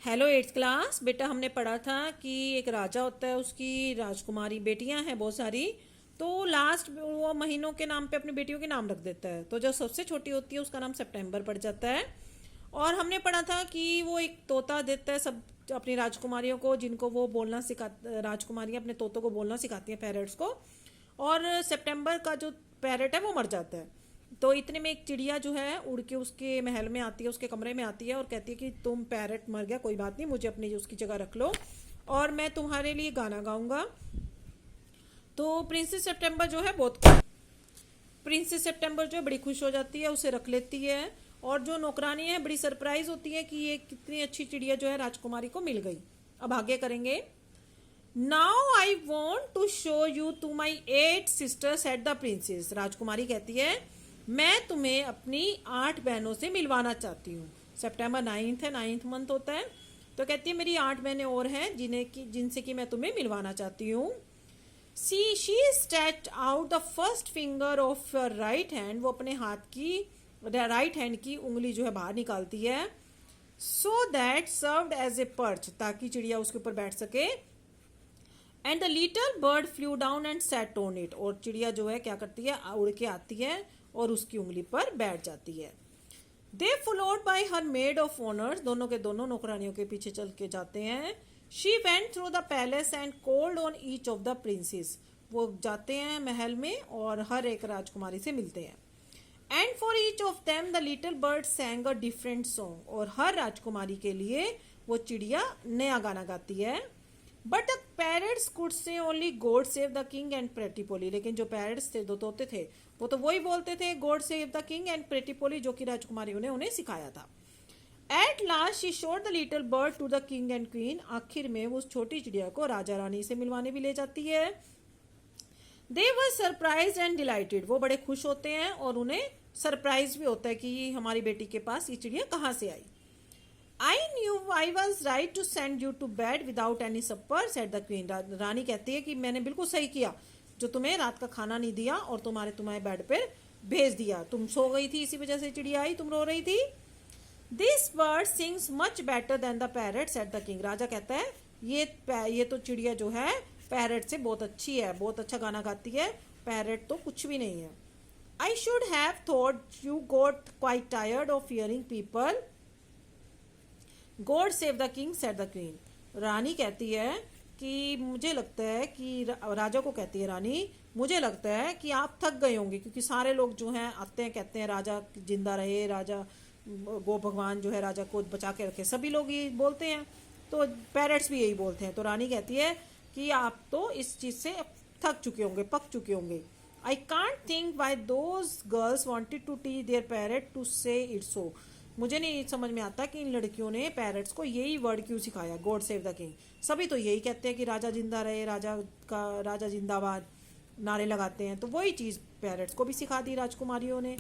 Hello eighth class बेटा, हमने पढ़ा था कि एक राजा होता है, उसकी राजकुमारी बेटियां हैं बहुत सारी। तो लास्ट वो महीनों के नाम पे अपनी बेटियों के नाम रख देता है। तो जो सबसे छोटी होती है उसका नाम सितंबर पड़ जाता है। और हमने पढ़ा था कि वो एक तोता देता है सब अपनी राजकुमारियों को, जिनको वो बोलना सिखा, राजकुमारियां अपने तोतों को बोलना सिखाती हैं, पैरट्स को। और सितंबर का जो पैरट है वो मर जाता है। तो इतने में एक चिड़िया जो है उड़ के उसके महल में आती है, उसके कमरे में आती है और कहती है कि तुम पैरट मर गया, कोई बात नहीं, मुझे अपनी उसकी जगह रख लो और मैं तुम्हारे लिए गाना गाऊंगा। तो प्रिंसेस सितंबर जो है बड़ी खुश हो जाती है, उसे रख लेती है। और जो नौकरानी है बड़ी सरप्राइज होती है कि ये कितनी अच्छी चिड़िया जो है राजकुमारी को मिल गई। अब आगे करेंगे। Now I want to show you to my 8 sisters at the princess. राजकुमारी कहती है मैं तुम्हें अपनी 8 बहनों से मिलवाना चाहती हूँ। सितंबर 9th है, 9th मंथ होता है। तो कहती है मेरी 8 बहनें और हैं जिनसे कि मैं तुम्हें मिलवाना चाहती हूँ। She stretch out the first finger of your right hand. वो अपने हाथ की राइट हैंड की उंगली जो है बाहर निकालती है। So that served as a perch, ताकि चिड़िया उसके ऊपर बैठ सके। And the little bird flew down and sat on it. और चिड़िया जो है क्या करती है, उड़ के आती है और उसकी उंगली पर बैठ जाती है। They followed by her made of honours. दोनों के दोनों नौकरानियों के पीछे चल के जाते हैं। She went through the palace and called on each of the princess. वो जाते हैं महल में और हर एक राजकुमारी से मिलते हैं। And for each of them the little bird सैंग a different song. और हर राजकुमारी के लिए वो चिड़िया नया गाना गाती है। But the parrots could say only God save the king and pretty Polly. लेकिन जो पैरट्स थे, दो तोते थे, वो तो वही बोलते थे God save the king and pretty Polly, जो कि राजकुमारियों ने उन्हें सिखाया था। At last she showed the little bird to the king and queen. आखिर में वो उस छोटी चिड़िया को राजा रानी से मिलवाने भी ले जाती है। दे वर सरप्राइज एंड डिलाइटेड। वो बड़े खुश होते हैं और उन्हें सरप्राइज भी होता है कि हमारी बेटी के पास ये चिड़िया कहाँ से आई। I knew I was right to send you to bed without any supper said the queen. रानी कहती है कि मैंने बिल्कुल सही किया जो तुम्हें रात का खाना नहीं दिया और तुम्हारे बेड पर भेज दिया। तुम सो गई थी, इसी वजह से चिड़िया आई, तुम रो रही थी। This bird sings much better than the parrot said the king. राजा कहता है ये तो चिड़िया जो है पैरट से बहुत अच्छी है, बहुत अच्छा गाना गाती है, पैरट तो कुछ भी नहीं है। I should have thought you got quite tired of hearing people God save the king said the queen. रानी कहती है कि मुझे लगता है कि राजा को कहती है रानी, मुझे लगता है कि आप थक गए होंगे, क्योंकि सारे लोग जो हैं आते हैं, कहते हैं राजा जिंदा रहे, राजा गो भगवान जो है राजा को बचा के रखे, सभी लोग ये बोलते हैं। तो पैरट्स भी यही बोलते हैं। तो रानी कहती है कि आप तो इस चीज से थक चुके होंगे, पक चुके होंगे। I can't think why those girls wanted to teach their parrot to say it so. मुझे नहीं समझ में आता कि इन लड़कियों ने पैरट्स को यही वर्ड क्यों सिखाया, गॉड सेव द किंग। सभी तो यही कहते हैं कि राजा जिंदा रहे, राजा जिंदाबाद नारे लगाते हैं। तो वही चीज पैरट्स को भी सिखा दी राजकुमारियों ने।